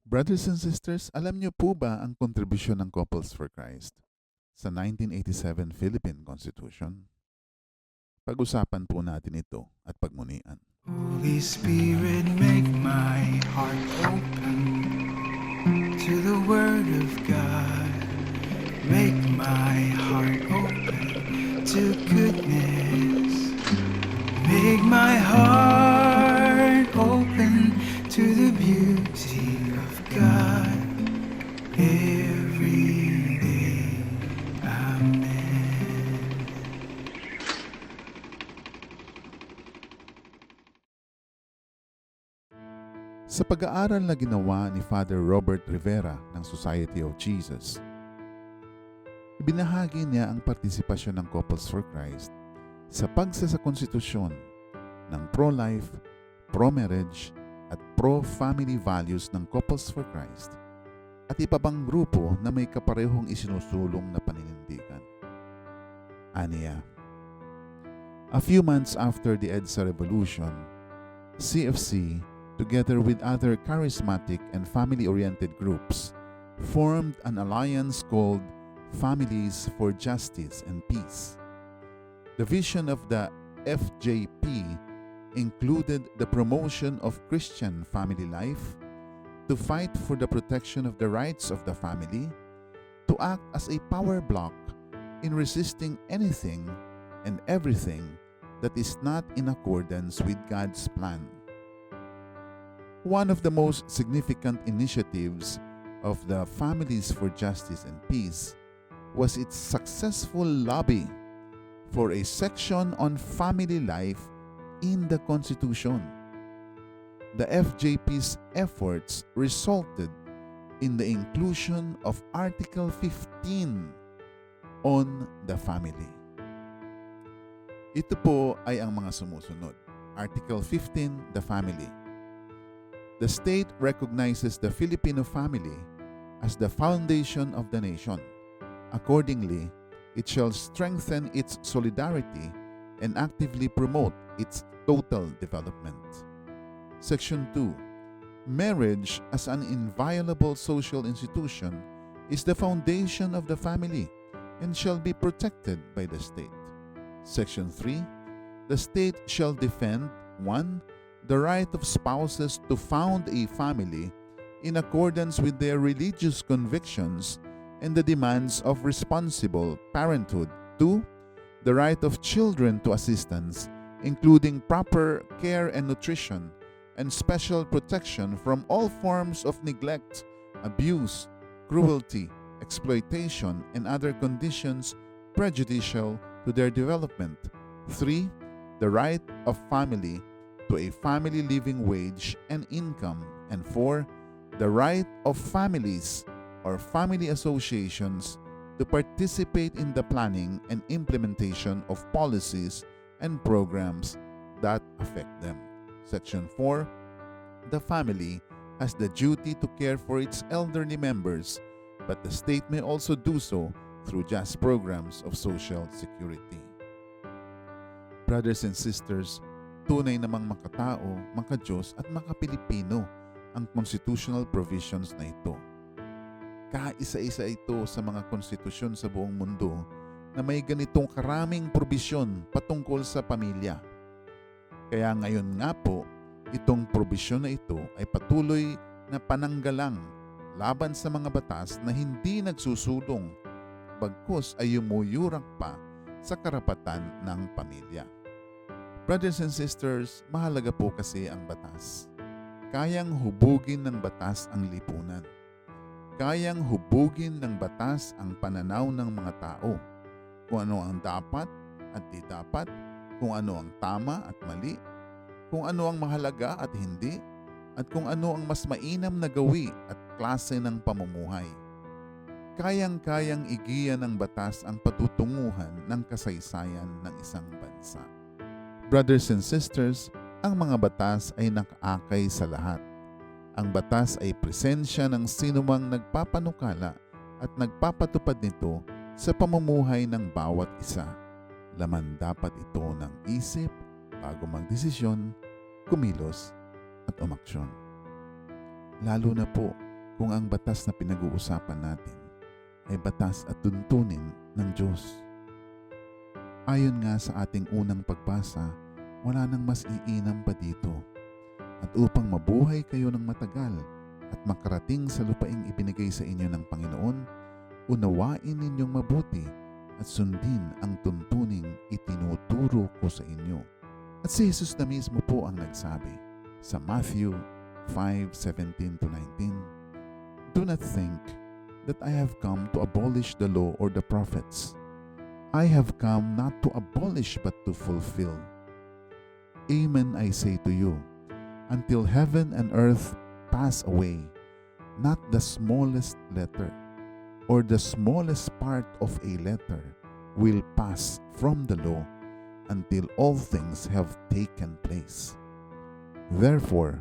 Brothers and sisters, alam niyo po ba ang kontribusyon ng Couples for Christ sa 1987 Philippine Constitution? Pag-usapan po natin ito at pagmunian. Holy Spirit, make my heart open to the Word of God. Make my heart open to goodness. Make my heart open to the beauty of God every day. Amen. Sa pag-aaral na ginawa ni Father Robert Rivera ng Society of Jesus, ibinahagi niya ang partisipasyon ng Couples for Christ sa konstitusyon ng pro-life, pro-marriage at pro-family values ng Couples for Christ at iba pang grupo na may kaparehong isinusulong na paninindigan. Aniya, a few months after the EDSA revolution, CFC, together with other charismatic and family-oriented groups, formed an alliance called Families for Justice and Peace. The vision of the FJP included the promotion of Christian family life, to fight for the protection of the rights of the family, to act as a power block in resisting anything and everything that is not in accordance with God's plan. One of the most significant initiatives of the Families for Justice and Peace was its successful lobby for a section on family life in the Constitution. The FJP's efforts resulted in the inclusion of Article 15 on the family. Ito po ay ang mga sumusunod. Article 15, the family. The state recognizes the Filipino family as the foundation of the nation. Accordingly, it shall strengthen its solidarity and actively promote its total development. Section 2. Marriage as an inviolable social institution is the foundation of the family and shall be protected by the state. Section 3. The state shall defend 1. The right of spouses to found a family in accordance with their religious convictions and the demands of responsible parenthood. 2. The right of children to assistance, including proper care and nutrition, and special protection from all forms of neglect, abuse, cruelty, exploitation, and other conditions prejudicial to their development. 3. The right of family to a family living wage and income. And 4. The right of families or family associations to participate in the planning and implementation of policies and programs that affect them. Section 4. The family has the duty to care for its elderly members, but the state may also do so through just programs of social security. Brothers and sisters, tunay namang makatao, makadiyos at makapilipino ang constitutional provisions na ito. Kaisa-isa ito sa mga konstitusyon sa buong mundo na may ganitong karaming probisyon patungkol sa pamilya. Kaya ngayon nga po, itong probisyon na ito ay patuloy na pananggalang laban sa mga batas na hindi nagsusulong, bagkus ay yumuyurang pa sa karapatan ng pamilya. Brothers and sisters, mahalaga po kasi ang batas. Kayang hubugin ng batas ang lipunan. Kayang hubugin ng batas ang pananaw ng mga tao. Kung ano ang dapat at di dapat, kung ano ang tama at mali, kung ano ang mahalaga at hindi, at kung ano ang mas mainam na gawi at klase ng pamumuhay. Kayang-kayang igiya ng batas ang patutunguhan ng kasaysayan ng isang bansa. Brothers and sisters, ang mga batas ay nakaakay sa lahat. Ang batas ay presensya ng sinumang nagpapanukala at nagpapatupad nito sa pamumuhay ng bawat isa. Laman dapat ito ng isip bago magdesisyon, kumilos at umaksyon. Lalo na po kung ang batas na pinag-uusapan natin ay batas at tuntunin ng Diyos. Ayon nga sa ating unang pagbasa, wala nang mas iinam pa dito. At upang mabuhay kayo ng matagal at makarating sa lupaing ibinigay sa inyo ng Panginoon, unawain ninyong mabuti at sundin ang tuntuning itinuturo ko sa inyo. At si Jesus na mismo po ang nagsabi sa Matthew 5:17-19, "Do not think that I have come to abolish the law or the prophets. I have come not to abolish but to fulfill. Amen, I say to you, until heaven and earth pass away, not the smallest letter or the smallest part of a letter will pass from the law until all things have taken place. Therefore,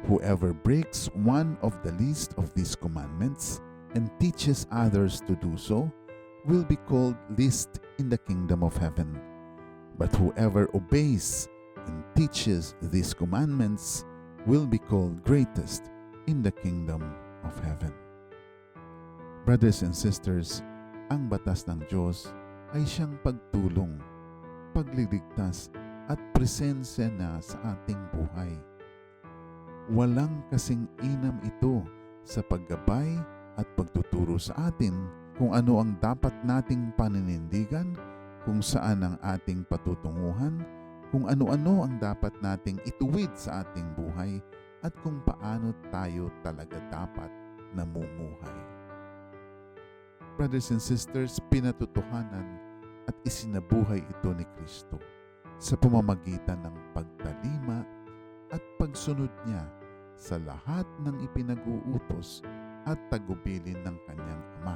whoever breaks one of the least of these commandments and teaches others to do so will be called least in the kingdom of heaven. But whoever obeys and teaches these commandments will be called greatest in the kingdom of heaven." Brothers and sisters, ang batas ng Diyos ay siyang pagtulong, pagliligtas at presensya na sa ating buhay. Walang kasing inam ito sa paggabay at pagtuturo sa atin kung ano ang dapat nating paninindigan, kung saan ang ating patutunguhan, kung ano-ano ang dapat nating ituwid sa ating buhay, at kung paano tayo talaga dapat namumuhay. Brothers and sisters, pinatutuhanan at isinabuhay ito ni Kristo sa pamamagitan ng pagtalima at pagsunod niya sa lahat ng ipinag-uutos at tagubilin ng kanyang Ama.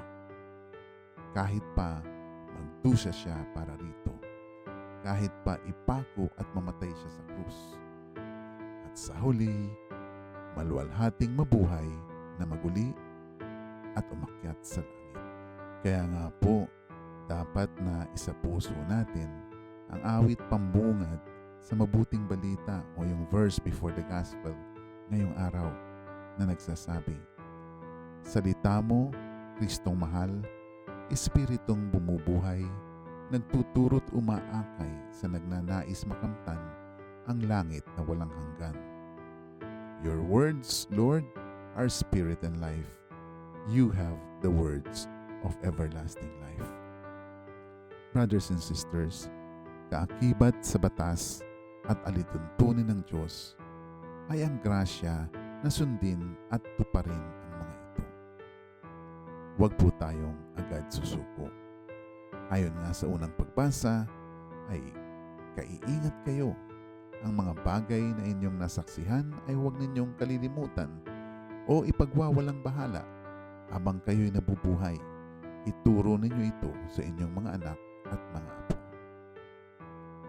Kahit pa magdusa siya para rito, kahit pa ipako at mamatay siya sa krus, at sa huli, maluwalhating mabuhay na maguli at umakyat sa langit. Kaya nga po, dapat na isapuso natin ang awit pambungad sa mabuting balita o yung verse before the gospel ngayong araw na nagsasabi, "Salita mo, Kristong mahal, Espiritong bumubuhay, nagtuturo't umaakay sa nagnanais makamtan ang langit na walang hanggan. Your words, Lord, are spirit and life. You have the words of everlasting life." Brothers and sisters, kaakibat sa batas at alituntunin ng Diyos ay ang grasya na sundin at tuparin ang mga ito. Huwag po tayong agad susuko. Ayon nga sa unang pagbasa ay kaiingat kayo. Ang mga bagay na inyong nasaksihan ay huwag ninyong kalilimutan o ipagwawalang bahala habang kayo'y nabubuhay. Ituro ninyo ito sa inyong mga anak at mga apo.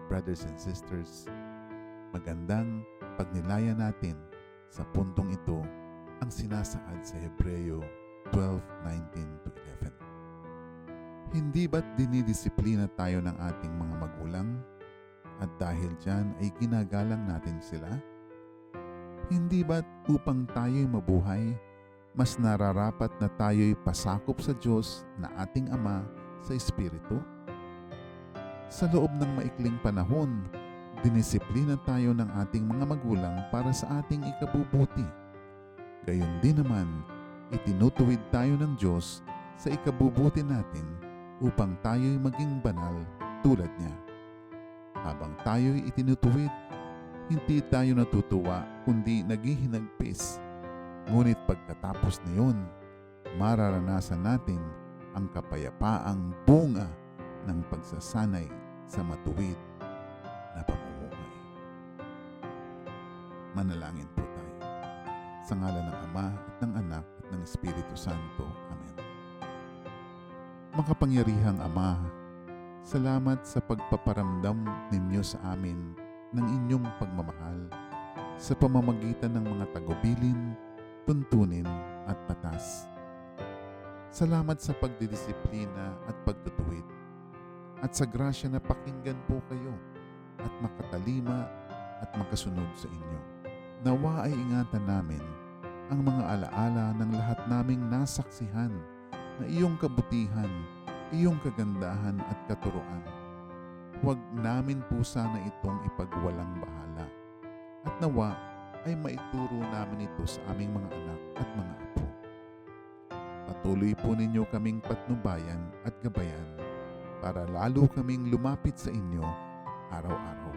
Brothers and sisters, magandang pagnilayan natin sa puntong ito ang sinasaad sa Hebreo 12:19-11. Hindi ba't dinidisiplina tayo ng ating mga magulang at dahil dyan ay ginagalang natin sila? Hindi ba't upang tayo'y mabuhay, mas nararapat na tayo'y pasakop sa Diyos na ating Ama sa Espiritu? Sa loob ng maikling panahon, dinisiplina tayo ng ating mga magulang para sa ating ikabubuti. Gayon din naman, itinutuwid tayo ng Diyos sa ikabubuti natin upang tayo'y maging banal tulad niya. Habang tayo'y itinutuwid, hindi tayo natutuwa kundi naghihinagpis. Ngunit pagkatapos niyon, mararanasan natin ang kapayapaang bunga ng pagsasanay sa matuwid na pamumuhay. Manalangin po tayo. Sa ngalan ng Ama at ng Anak at ng Espiritu Santo. Amen. Makapangyarihang Ama, salamat sa pagpaparamdam ninyo sa amin ng inyong pagmamahal sa pamamagitan ng mga tagubilin, tuntunin at batas. Salamat sa pagdidisiplina at pagtutuwid at sa grasya na pakinggan po kayo at makatalima at makasunod sa inyo. Nawa ay ingatan namin ang mga alaala ng lahat naming nasaksihan na iyong kabutihan, iyong kagandahan at katuruan. Huwag namin po sana itong ipagwalang bahala at nawa ay maituro namin ito sa aming mga anak at mga apo. Patuloy po ninyo kaming patnubayan at gabayan para lalo kaming lumapit sa inyo araw-araw.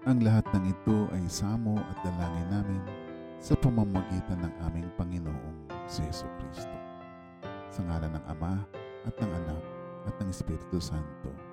Ang lahat ng ito ay samo at dalangin namin sa pamamagitan ng aming Panginoong si Jesucristo. Sa ngalan ng Ama at ng Anak at ng Espiritu Santo.